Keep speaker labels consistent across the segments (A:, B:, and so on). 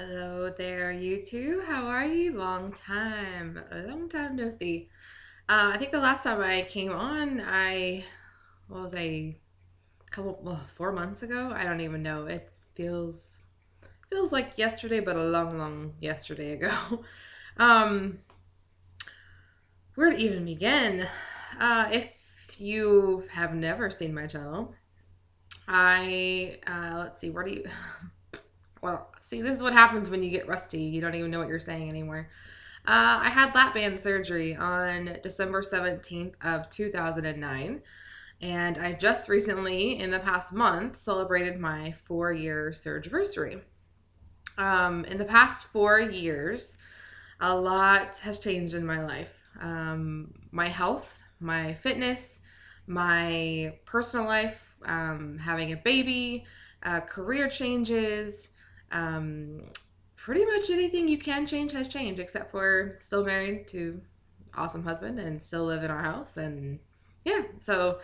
A: Hello there, you two. How are you? Long time no see. I think the last time I came on, what was couple, well, 4 months ago. I don't even know. It feels like yesterday, but a long yesterday ago. Um, where to even begin? If you have never seen my channel, let's see, where do you? Well, see, this is what happens when you get rusty. You don't even know what you're saying anymore. I had lap band surgery on December 17th of 2009, and I just recently, in the past month, celebrated my 4-year surgery. In the past 4 years, a lot has changed in my life. My health, my fitness, my personal life, having a baby, career changes, um, pretty much anything you can change has changed, except for still married to awesome husband and still live in our house. And yeah, so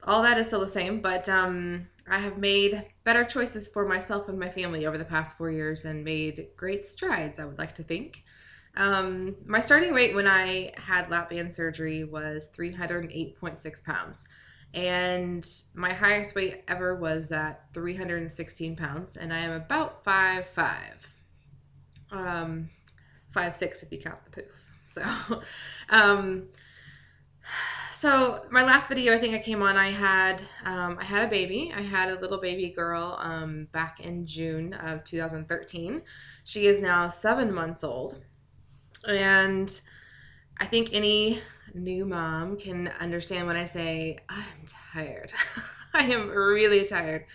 A: all that is still the same, but I have made better choices for myself and my family over the past 4 years and made great strides, I would like to think. My starting weight when I had lap band surgery was 308.6 pounds. And my highest weight ever was at 316 pounds. And I am about 5'5". 5'6" if you count the poof. Um, so my last video, I think I came on, I had a baby. I had a little baby girl back in June of 2013. She is now 7 months old. And I think any new mom can understand when I say, I'm tired. I am really tired.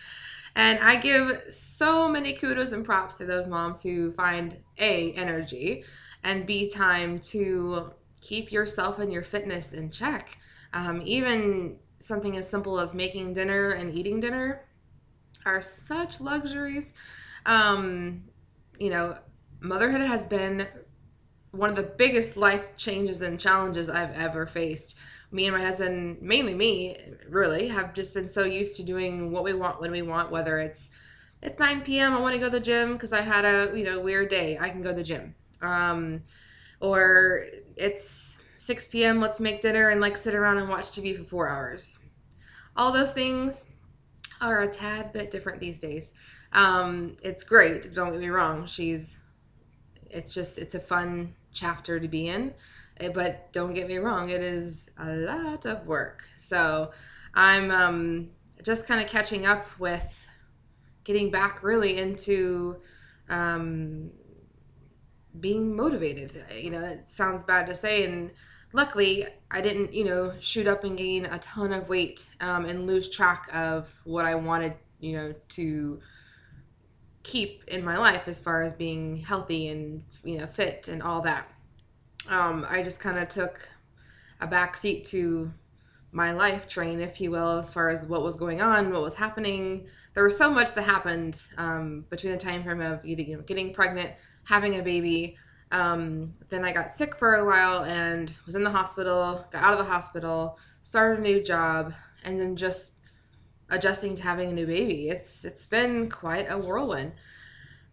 A: And I give so many kudos and props to those moms who find A, energy, and B, time to keep yourself and your fitness in check. Even something as simple as making dinner and eating dinner are such luxuries. Um, Motherhood has been one of the biggest life changes and challenges I've ever faced. Me and my husband, mainly me, really, have just been so used to doing what we want when we want, whether it's 9 p.m. I want to go to the gym because I had a weird day. I can go to the gym. Or it's 6 p.m. Let's make dinner and sit around and watch TV for 4 hours. All those things are a tad bit different these days. It's great. Don't get me wrong. It's a fun chapter to be in, but don't get me wrong, it is a lot of work. So I'm just kind of catching up with getting back really into being motivated. It sounds bad to say, and luckily I didn't shoot up and gain a ton of weight and lose track of what I wanted to keep in my life as far as being healthy and fit and all that. I just kind of took a back seat to my life train, if you will, as far as what was going on, what was happening. There was so much that happened between the time frame of getting pregnant, having a baby. Then I got sick for a while and was in the hospital, got out of the hospital, started a new job, and then just adjusting to having a new baby. It's been quite a whirlwind.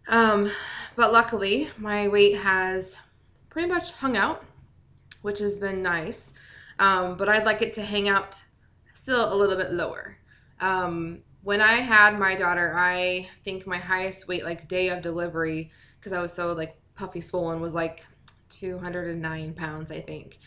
A: But luckily, my weight has pretty much hung out, which has been nice. But I'd like it to hang out still a little bit lower. When I had my daughter, I think my highest weight, day of delivery, because I was so puffy swollen, was 209 pounds, I think.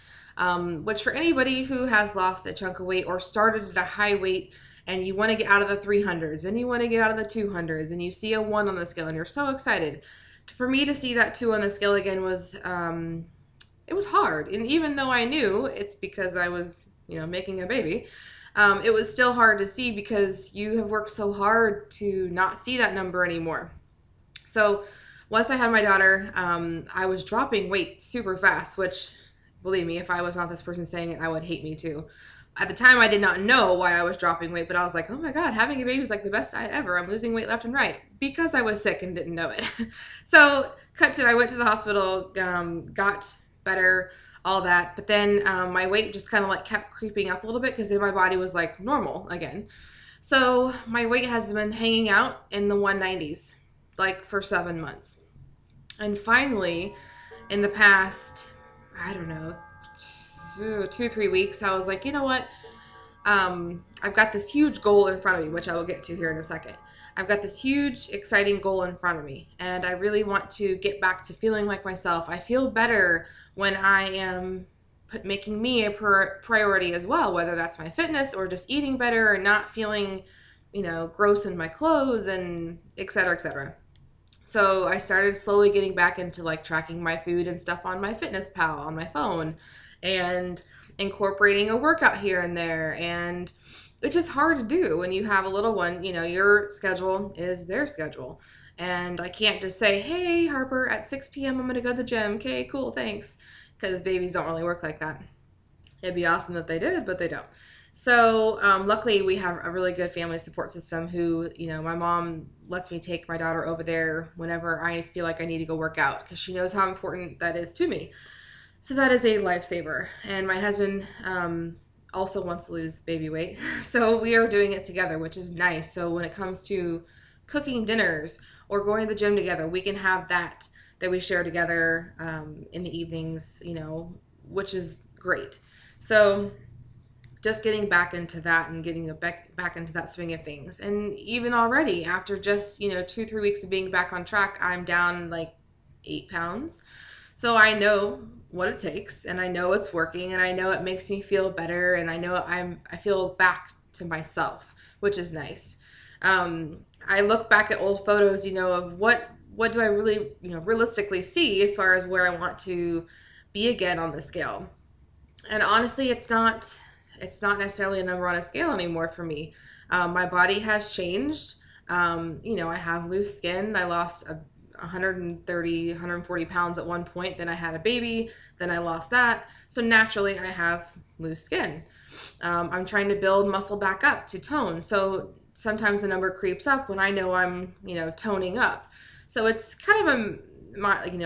A: Which for anybody who has lost a chunk of weight or started at a high weight and you want to get out of the 300s and you want to get out of the 200s and you see a 1 on the scale and you're so excited. For me to see that 2 on the scale again was, it was hard. And even though I knew it's because I was, making a baby, it was still hard to see because you have worked so hard to not see that number anymore. So once I had my daughter, I was dropping weight super fast, which, believe me, if I was not this person saying it, I would hate me too. At the time, I did not know why I was dropping weight, but I was like, oh my God, having a baby is the best diet ever. I'm losing weight left and right because I was sick and didn't know it. So I went to the hospital, got better, all that. But then my weight just kind of kept creeping up a little bit because then my body was normal again. So my weight has been hanging out in the 190s like for 7 months. And finally, in the past, I don't know, 2, 3 weeks, I was like, you know what? I've got this huge goal in front of me, which I will get to here in a second. I've got this huge, exciting goal in front of me, and I really want to get back to feeling like myself. I feel better when I am making me a priority as well, whether that's my fitness or just eating better or not feeling, gross in my clothes and et cetera, et cetera. So I started slowly getting back into like tracking my food and stuff on my Fitness Pal on my phone and incorporating a workout here and there. And it's just hard to do when you have a little one. Your schedule is their schedule. And I can't just say, hey, Harper, at 6 p.m. I'm going to go to the gym. Okay, cool, thanks. Because babies don't really work like that. It'd be awesome if they did, but they don't. So luckily we have a really good family support system who, my mom lets me take my daughter over there whenever I feel like I need to go work out because she knows how important that is to me. So that is a lifesaver. And my husband also wants to lose baby weight. So we are doing it together, which is nice. So when it comes to cooking dinners or going to the gym together, we can have that we share together in the evenings, which is great. So just getting back into that and getting back into that swing of things. And even already after just, 2-3 weeks of being back on track, I'm down like 8 pounds. So I know what it takes and I know it's working and I know it makes me feel better and I know I feel back to myself, which is nice. I look back at old photos, of what do I really, realistically see as far as where I want to be again on the scale. And honestly, it's not necessarily a number on a scale anymore for me. My body has changed. I have loose skin. I lost 130, 140 pounds at one point. Then I had a baby. Then I lost that. So naturally, I have loose skin. I'm trying to build muscle back up to tone. So sometimes the number creeps up when I know I'm, toning up. So it's kind of a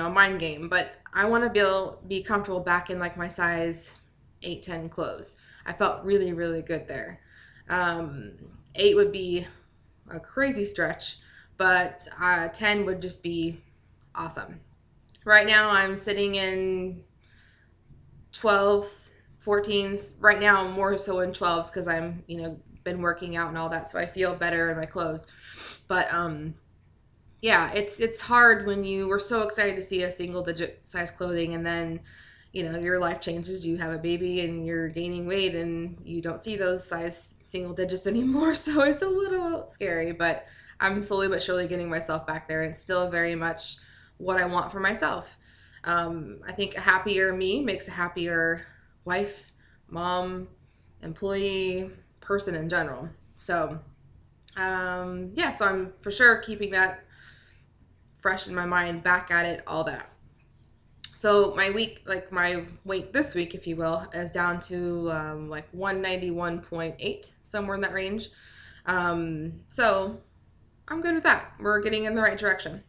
A: mind game. But I want to be comfortable back in like my size 8, 10 clothes. I felt really, really good there. 8 would be a crazy stretch, but 10 would just be awesome. Right now I'm sitting in 12s, 14s. Right now more so in 12s because I'm, been working out and all that, so I feel better in my clothes. But yeah, it's hard when you were so excited to see a single digit size clothing and then your life changes, you have a baby and you're gaining weight and you don't see those size single digits anymore. So it's a little scary, but I'm slowly but surely getting myself back there. It's still very much what I want for myself. I think a happier me makes a happier wife, mom, employee, person in general. So yeah, so I'm for sure keeping that fresh in my mind, back at it, all that. So my weight this week, if you will, is down to like 191.8, somewhere in that range. So I'm good with that. We're getting in the right direction.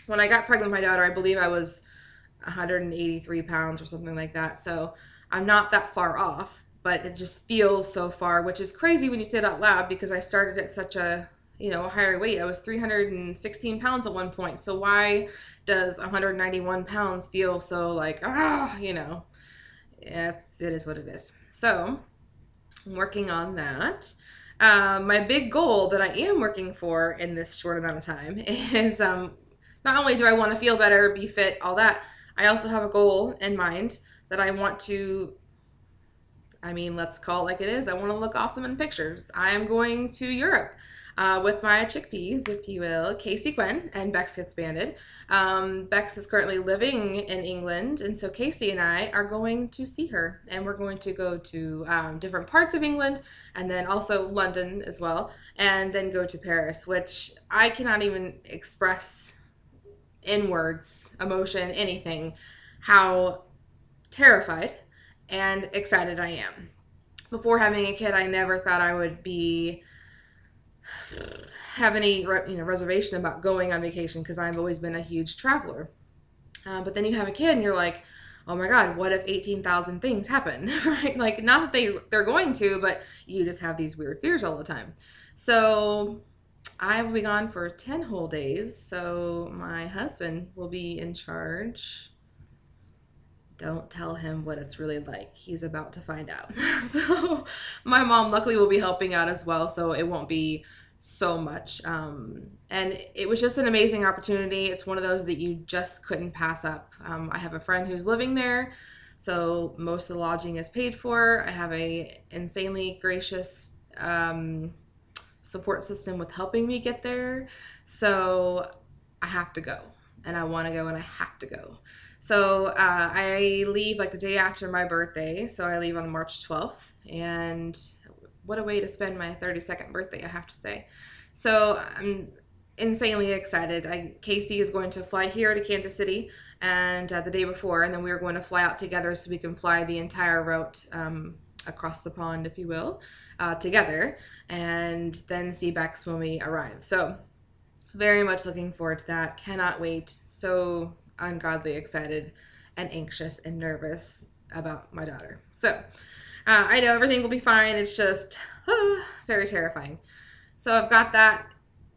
A: When I got pregnant with my daughter, I believe I was 183 pounds or something like that. So I'm not that far off, but it just feels so far, which is crazy when you say it out loud because I started at such a higher weight. I was 316 pounds at one point. So why does 191 pounds feel so like, it is what it is. So I'm working on that. My big goal that I am working for in this short amount of time is not only do I want to feel better, be fit, all that, I also have a goal in mind that I want to, let's call it like it is. I want to look awesome in pictures. I am going to Europe with my chickpeas, if you will, Casey Quinn, and Bex Gets Banded. Bex is currently living in England, and so Casey and I are going to see her, and we're going to go to different parts of England, and then also London as well, and then go to Paris, which I cannot even express in words, emotion, anything, how terrified and excited I am. Before having a kid, I never thought I would have any reservation about going on vacation because I've always been a huge traveler. But then you have a kid and you're like, oh my God, what if 18,000 things happen, right? Like, not that they're going to, but you just have these weird fears all the time. So I will be gone for 10 whole days, so my husband will be in charge. Don't tell him what it's really like. He's about to find out. So my mom luckily will be helping out as well, so it won't be so much. And it was just an amazing opportunity. It's one of those that you just couldn't pass up. I have a friend who's living there, so most of the lodging is paid for. I have a insanely gracious support system with helping me get there. So I have to go, and I want to go, and I have to go. So I leave like the day after my birthday. So I leave on March 12th. And what a way to spend my 32nd birthday, I have to say. So I'm insanely excited. Casey is going to fly here to Kansas City and the day before. And then we are going to fly out together so we can fly the entire route across the pond, if you will, together. And then see Bex when we arrive. So very much looking forward to that. Cannot wait. So ungodly excited and anxious and nervous about my daughter. So I know everything will be fine. It's just very terrifying. So I've got that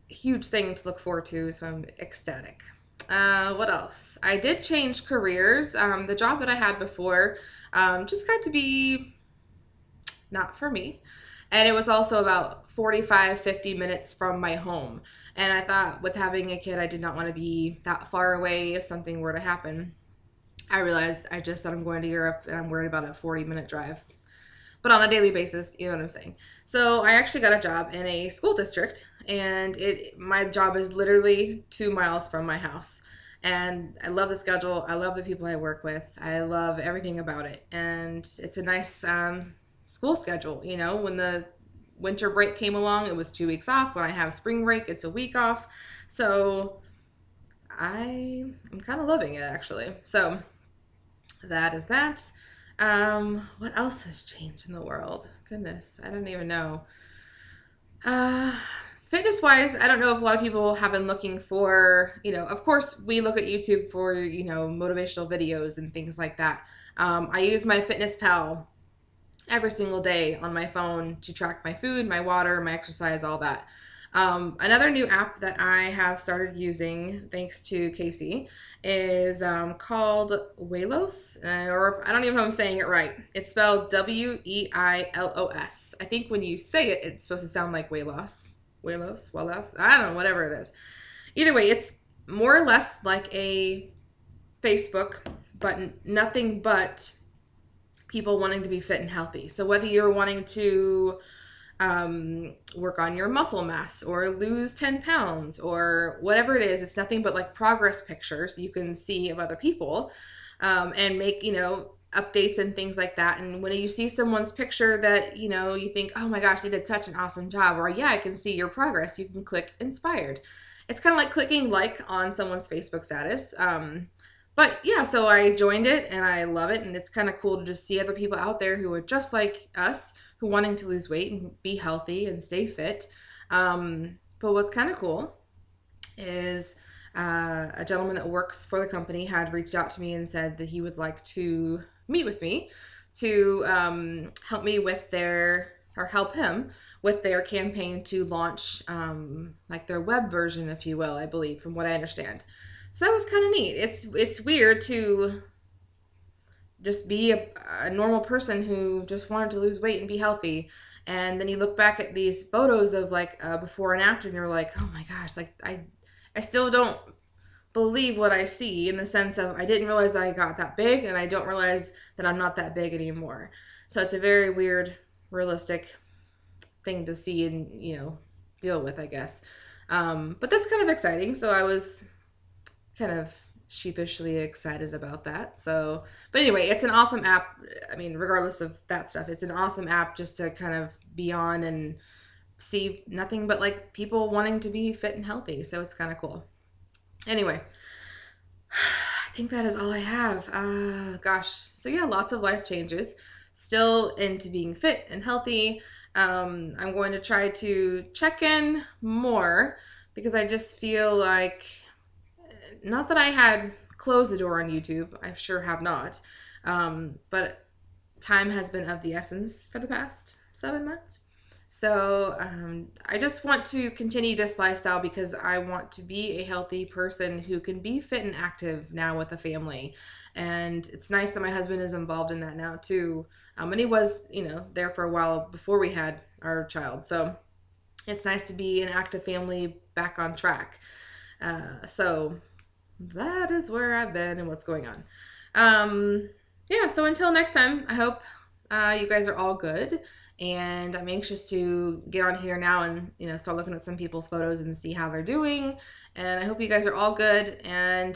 A: huge thing to look forward to, so I'm ecstatic. What else? I did change careers. The job that I had before just got to be not for me. And it was also about 45, 50 minutes from my home. And I thought with having a kid, I did not want to be that far away if something were to happen. I realized I just said I'm going to Europe and I'm worried about a 40-minute drive. But on a daily basis, you know what I'm saying. So I actually got a job in a school district, and my job is literally 2 miles from my house. And I love the schedule. I love the people I work with. I love everything about it. And it's a nice school schedule. You know, when the winter break came along, it was 2 weeks off. When I have spring break, it's a week off. So I'm kind of loving it, actually. So that is that. What else has changed in the world? Goodness, I don't even know. Fitness wise, I don't know if a lot of people have been looking for, of course we look at YouTube for, motivational videos and things like that. I use my Fitness Pal every single day on my phone to track my food, my water, my exercise, all that. Another new app that I have started using, thanks to Casey, is called Weilos, or I don't even know if I'm saying it right. It's spelled Weilos. I think when you say it, it's supposed to sound like Weilos. Weilos, I don't know, whatever it is. Either way, it's more or less like a Facebook, but nothing but people wanting to be fit and healthy. So whether you're wanting to work on your muscle mass or lose 10 pounds or whatever it is, it's nothing but like progress pictures you can see of other people and make, updates and things like that. And when you see someone's picture that, you think, oh my gosh, they did such an awesome job, or yeah, I can see your progress, you can click inspired. It's kind of like clicking like on someone's Facebook status. But yeah, so I joined it and I love it. And it's kind of cool to just see other people out there who are just like us, who wanting to lose weight and be healthy and stay fit. But what's kind of cool is a gentleman that works for the company had reached out to me and said that he would like to meet with me to help me with help him with their campaign to launch like their web version, if you will, I believe, from what I understand. So that was kind of neat. It's weird to just be a normal person who just wanted to lose weight and be healthy. And then you look back at these photos of like before and after, and you're like, oh my gosh, like I still don't believe what I see, in the sense of I didn't realize I got that big, and I don't realize that I'm not that big anymore. So it's a very weird, realistic thing to see and, deal with, I guess. But that's kind of exciting. So I was kind of sheepishly excited about that. So, but anyway, it's an awesome app. I mean, regardless of that stuff, it's an awesome app just to kind of be on and see nothing but like people wanting to be fit and healthy. So it's kind of cool. Anyway, I think that is all I have. Gosh. So yeah, lots of life changes. Still into being fit and healthy. I'm going to try to check in more because I just feel like, not that I had closed the door on YouTube, I sure have not, but time has been of the essence for the past 7 months. So I just want to continue this lifestyle because I want to be a healthy person who can be fit and active now with a family. And it's nice that my husband is involved in that now too. And he was, there for a while before we had our child. So it's nice to be an active family back on track. So that is where I've been and what's going on. Yeah, so until next time, I hope you guys are all good. And I'm anxious to get on here now and start looking at some people's photos and see how they're doing. And I hope you guys are all good and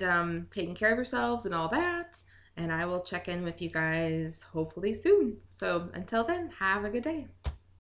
A: taking care of yourselves and all that. And I will check in with you guys hopefully soon. So until then, have a good day.